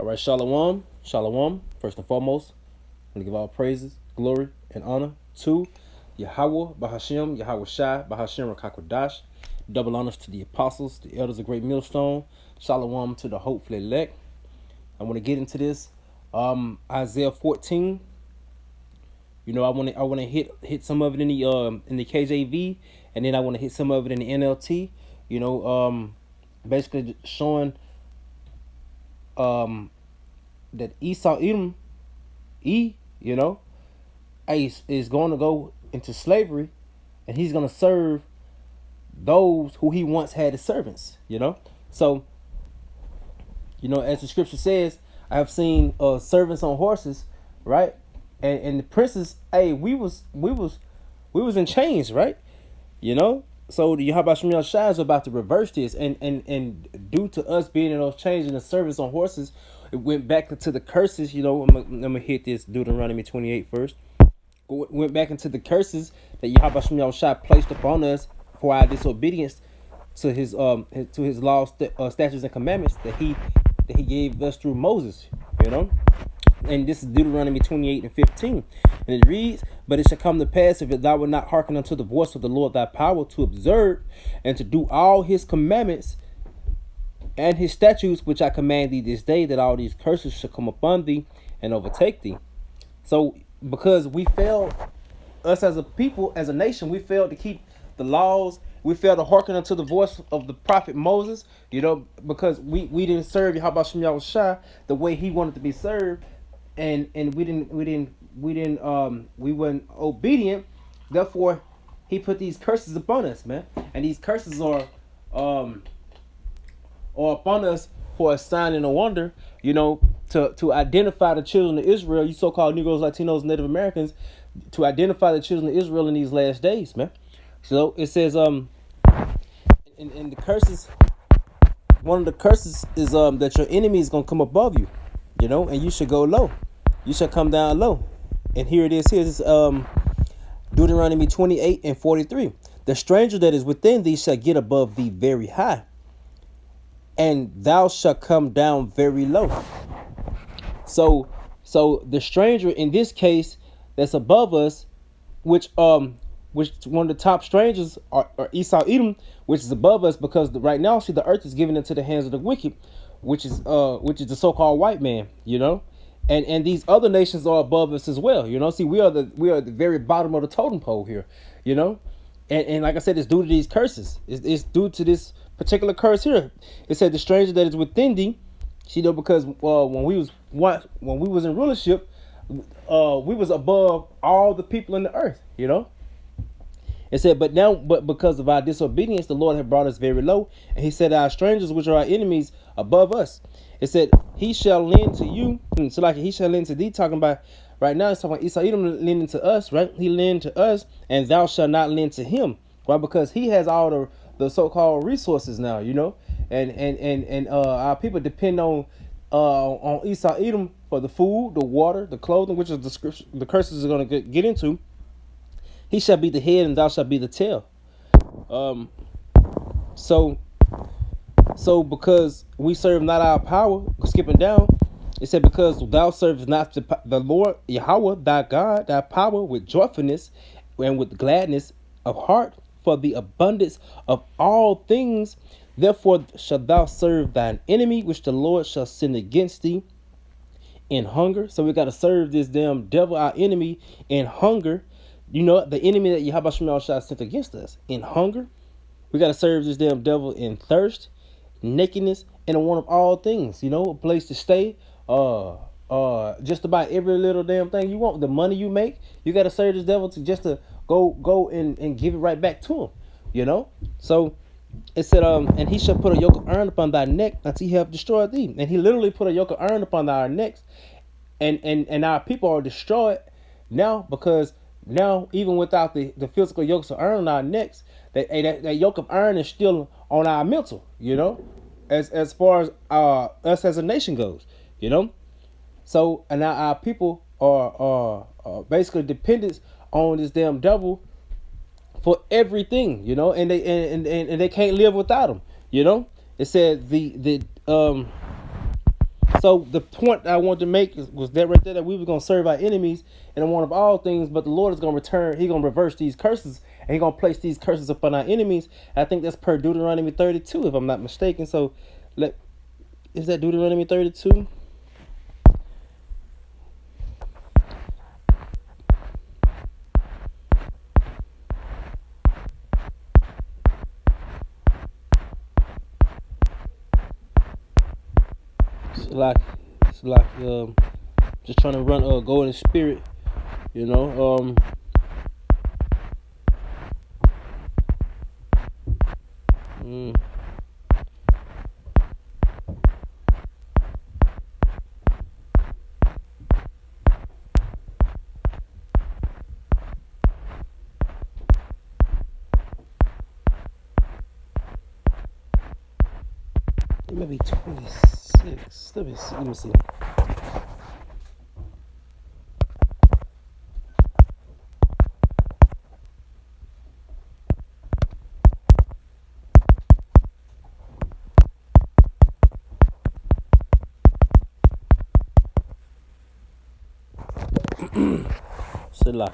All right, Shalom, Shalom. First and foremost, I'm gonna give all praises, glory, and honor to Yahweh, Bahashem, Yahweh Shai, Bahashem, Rakakwadash. Double honors to the apostles, the elders of Great Millstone. Shalom to the hopefully elect. I want to get into this. Isaiah 14. You know, I want to hit some of it in the KJV, and then I want to hit some of it in the NLT. You know, basically showing that Esau Edom, you know, is going to go into slavery, and he's going to serve those who he once had as servants. You know, so you know, as the scripture says, I have seen servants on horses, right? And the princes, hey, we was in chains, right? You know, so the Yahweh Shemel Shai is about to reverse this, and due to us being in those chains and the servants on horses, it went back into the curses. You know, I'm gonna hit this Deuteronomy 28 first. Went back into the curses that Yahweh Shemel Shai placed upon us for our disobedience to his laws, statutes, and commandments that he gave us through Moses. You know. And this is Deuteronomy 28 and 15. And it reads, "But it shall come to pass, if thou wilt not hearken unto the voice of the Lord thy power, to observe and to do all his commandments and his statutes, which I command thee this day, that all these curses shall come upon thee and overtake thee." So, because we failed, us as a people, as a nation, we failed to keep the laws. We failed to hearken unto the voice of the prophet Moses, you know, because we didn't serve Yahweh Shem Shai the way he wanted to be served. And we weren't obedient. Therefore, he put these curses upon us, man. And these curses are upon us for a sign and a wonder, you know, to identify the children of Israel, you so-called Negroes, Latinos, Native Americans, to identify the children of Israel in these last days, man. So it says in the curses, one of the curses is that your enemy is gonna come above you, you know, and you should go low. You shall come down low. And here it is. Here's Deuteronomy 28 and 43. "The stranger that is within thee shall get above thee very high, and thou shalt come down very low." So the stranger in this case that's above us, which one of the top strangers are Esau Edom, which is above us, because right now, see, the earth is given into the hands of the wicked, which is the so-called white man, you know. And these other nations are above us as well, you know. See, we are the very bottom of the totem pole here, you know. And like I said, it's due to these curses. It's due to this particular curse here. It said, "The stranger that is within thee," you know, because when we was in rulership, we was above all the people in the earth, you know. It said, but because of our disobedience, the Lord had brought us very low, and he said, "Our strangers, which are our enemies, above us." It said, "He shall lend to you." So like he shall lend to thee, talking about right now, it's talking about Esau Edom lending to us, right? He lend to us, and thou shalt not lend to him. Why? Because he has all the so-called resources now, you know, and our people depend on Esau Edom for the food, the water, the clothing, which is the curses are going to get into. He shall be the head, and thou shalt be the tail. So because we serve not our power, skipping down, it said, "Because thou servest not the Lord Yahweh thy God, thy power with joyfulness and with gladness of heart, for the abundance of all things, therefore shalt thou serve thine enemy, which the Lord shall send against thee in hunger." So we got to serve this damn devil, our enemy, in hunger. You know, the enemy that Yahweh Shemel Shai sent against us in hunger. We got to serve this damn devil in thirst, nakedness, and a want of all things. You know, a place to stay. Just about every little damn thing you want. The money you make, you got to serve this devil to go and give it right back to him. You know. So it said, "And he shall put a yoke of iron upon thy neck until he have destroyed thee." And he literally put a yoke of iron upon our necks, and our people are destroyed now, because now, even without the physical yokes of iron on our necks, that yoke of iron is still on our mental, you know, as far as us as a nation goes, you know. So, and now our people are basically dependent on this damn devil for everything, you know, and they can't live without him, you know. It said so So the point I wanted to make was that right there, that we were gonna serve our enemies and one of all things, but the Lord is gonna return. He's gonna reverse these curses, and He's gonna place these curses upon our enemies. I think that's per Deuteronomy 32, if I'm not mistaken. So, is that Deuteronomy 32? It's like just trying to run go in the spirit, you know. Mm, it may be 26. Let me see. Let me see. Selah.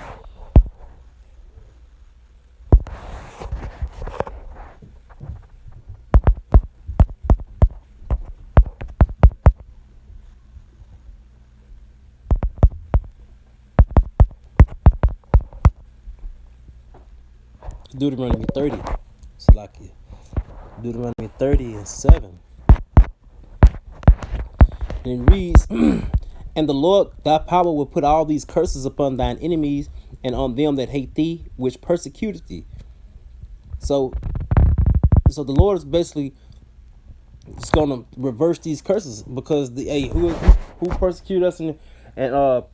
Deuteronomy 30. Salakia. Deuteronomy 30 and 7. And it reads, and the Lord thy power will put all these curses upon thine enemies and on them that hate thee, which persecuted thee. So the Lord is basically just gonna reverse these curses, because the who persecuted us and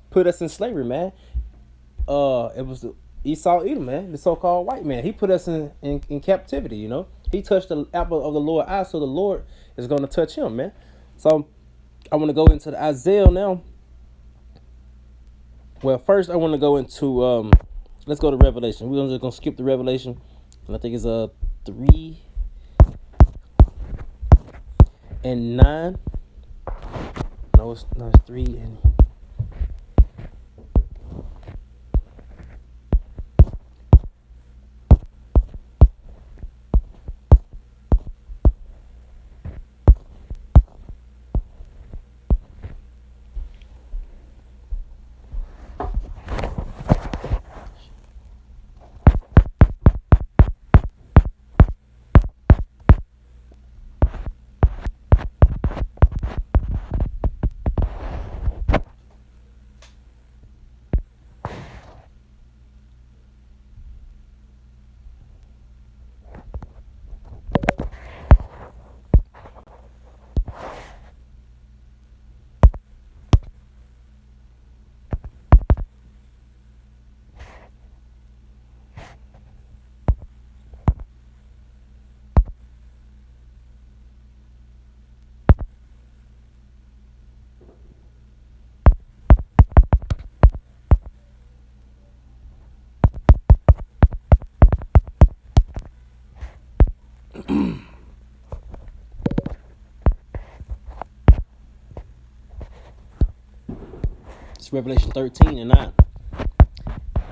put us in slavery, man. It was Esau Edom, man, the so-called white man. He put us in captivity, you know. He touched the apple of the Lord's eye, so the Lord is gonna touch him, man. So I want to go into the Isaiah now. Well, first I want to go into let's go to Revelation. We're just gonna skip the Revelation, and I think it's 3 and 9. No, it's 3 and. It's Revelation 13 and 9.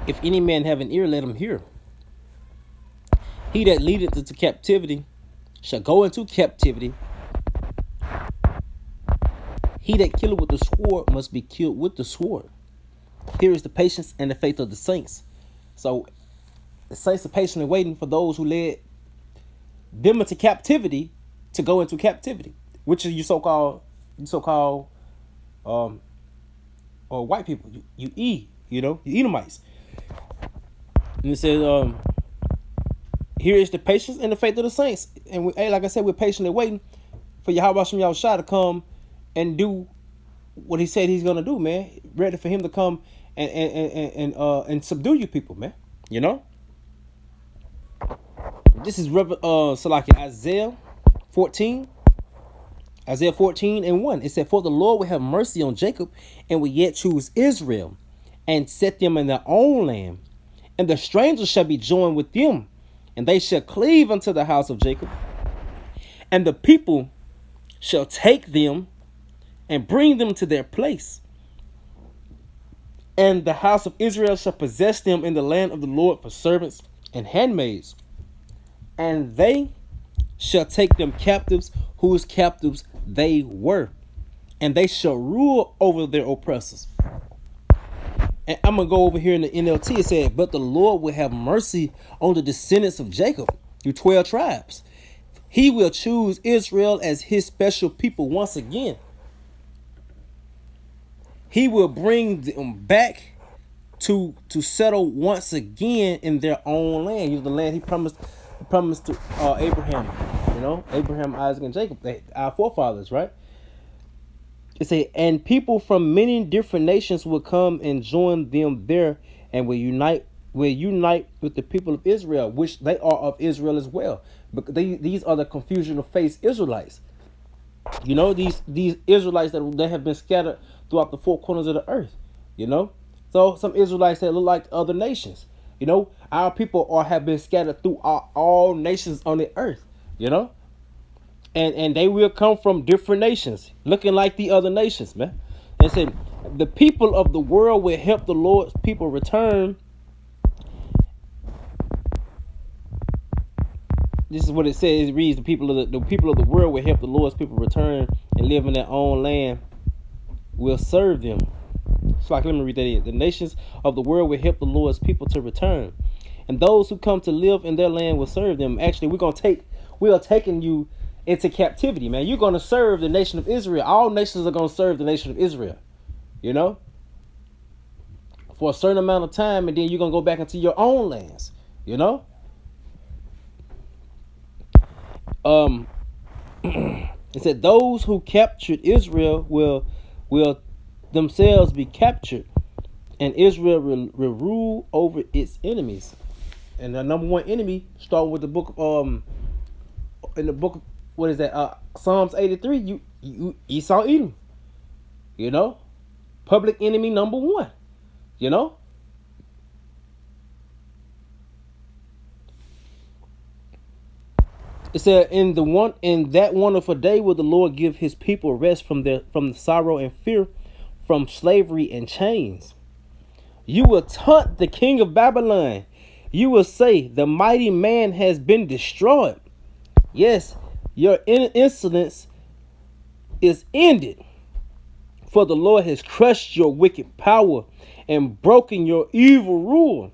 If any man have an ear, let him hear. He that leadeth into captivity shall go into captivity. He that killeth with the sword must be killed with the sword. Here is the patience and the faith of the saints. So the saints are patiently waiting for those who led them into captivity to go into captivity, which is you so-called or white people, you Edomites. And it says, here is the patience and the faith of the saints. And like I said, we're patiently waiting for Yahweh Shem Yahushua to come and do what he said he's gonna do, man. Ready for him to come and subdue you people, man. You know? This is Isaiah 14. Isaiah 14 and 1. It said, for the Lord will have mercy on Jacob and will yet choose Israel and set them in their own land. And the strangers shall be joined with them, and they shall cleave unto the house of Jacob. And the people shall take them and bring them to their place. And the house of Israel shall possess them in the land of the Lord for servants and handmaids. And they shall take them captives, whose captives they were. And they shall rule over their oppressors. And I'm going to go over here in the NLT. It said, but the Lord will have mercy on the descendants of Jacob through 12 tribes. He will choose Israel as his special people once again. He will bring them back to settle once again in their own land. Use the land he promised to Abraham. You know, Abraham, Isaac, and Jacob, our forefathers, right? It say, and people from many different nations will come and join them there, and will unite with the people of Israel, which they are of Israel as well. But these are the confusion of faith Israelites. You know, these Israelites that they have been scattered throughout the four corners of the earth. You know, so some Israelites that look like other nations. You know, our people have been scattered through all nations on the earth. You know, and they will come from different nations, looking like the other nations, man. And said, the people of the world will help the Lord's people return. This is what it says. It reads, the people of the world will help the Lord's people return and live in their own land. Will serve them. So let me read that in. The nations of the world will help the Lord's people to return, and those who come to live in their land will serve them. Actually, we are taking you into captivity, man. You're going to serve the nation of Israel. All nations are going to serve the nation of Israel, you know, for a certain amount of time, and then you're going to go back into your own lands, you know. It said those who captured Israel will themselves be captured, and Israel will rule over its enemies. And the number one enemy, starting with the book in the book of, what is that? Psalms 83. You Esau Edom. You know, public enemy number one. You know. It said, in that wonderful day will the Lord give his people rest from the sorrow and fear, from slavery and chains. You will taunt the king of Babylon. You will say, the mighty man has been destroyed. Yes, your insolence is ended, for the Lord has crushed your wicked power and broken your evil rule.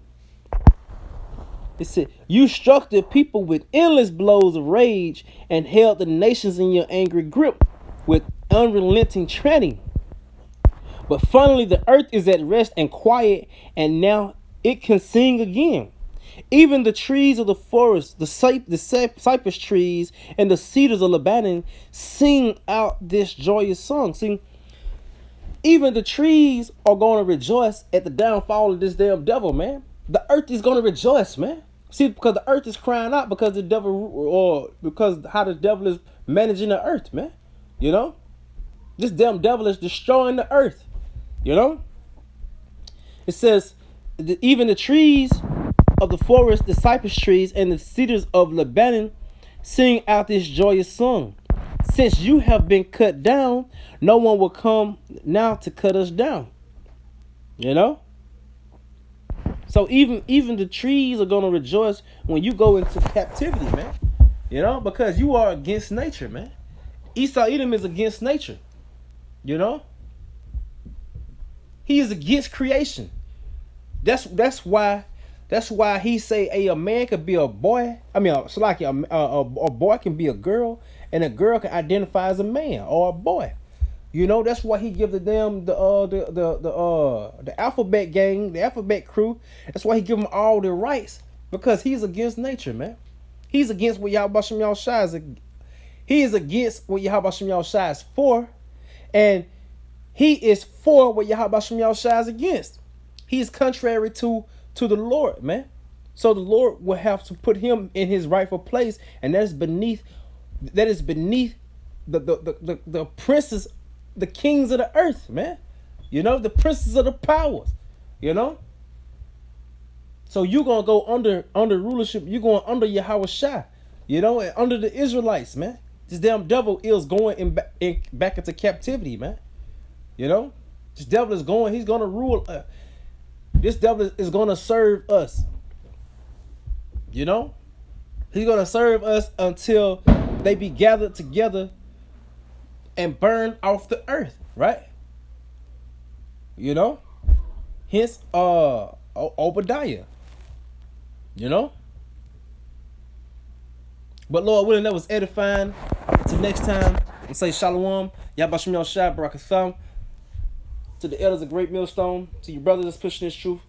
It said, you struck the people with endless blows of rage and held the nations in your angry grip with unrelenting treading. But finally the earth is at rest and quiet, and now it can sing again. Even the trees of the forest, the cypress trees and the cedars of Lebanon sing out this joyous song. See, even the trees are going to rejoice at the downfall of this damn devil, man. The earth is going to rejoice, man. See, because the earth is crying out because the devil, or because how the devil is managing the earth, man. You know, this damn devil is destroying the earth. You know, it says, even the trees of the forest, the cypress trees and the cedars of Lebanon sing out this joyous song. Since you have been cut down, no one will come now to cut us down. You know? So even the trees are going to rejoice when you go into captivity, man. You know? Because you are against nature, man. Esau Edom is against nature. You know? He is against creation. That's why he say a man could be a boy. I mean, it's like a boy can be a girl, and a girl can identify as a man or a boy. You know, that's why he give the alphabet gang, the alphabet crew. That's why he give them all their rights, because he's against nature, man. He's against what Yahweh Shem Yahushua is. He is against what Yahweh Shem Yahushua is for, and he is for what Yahweh Shem Yahushua is against. He is contrary to the Lord, man. So the Lord will have to put him in his rightful place, and that is beneath the princes, the kings of the earth, man. You know, the princes of the powers, you know. So you're gonna go under rulership, you're going under Yahweh Shai, you know, and under the Israelites, man. This damn devil is going back into captivity, man. You know, this devil is going. He's gonna rule. This devil is gonna serve us. You know, he's gonna serve us until they be gathered together and burned off the earth, right? You know, hence Obadiah. You know, but Lord willing, that was edifying. Until next time, I say shalom. Yabashim Yoshai Barakatham. To the elders of Great Millstone, to your brothers that's pushing this truth.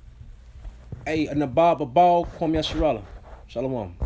Hey, Nabab Abal, Kwame Yashirala. Shalom.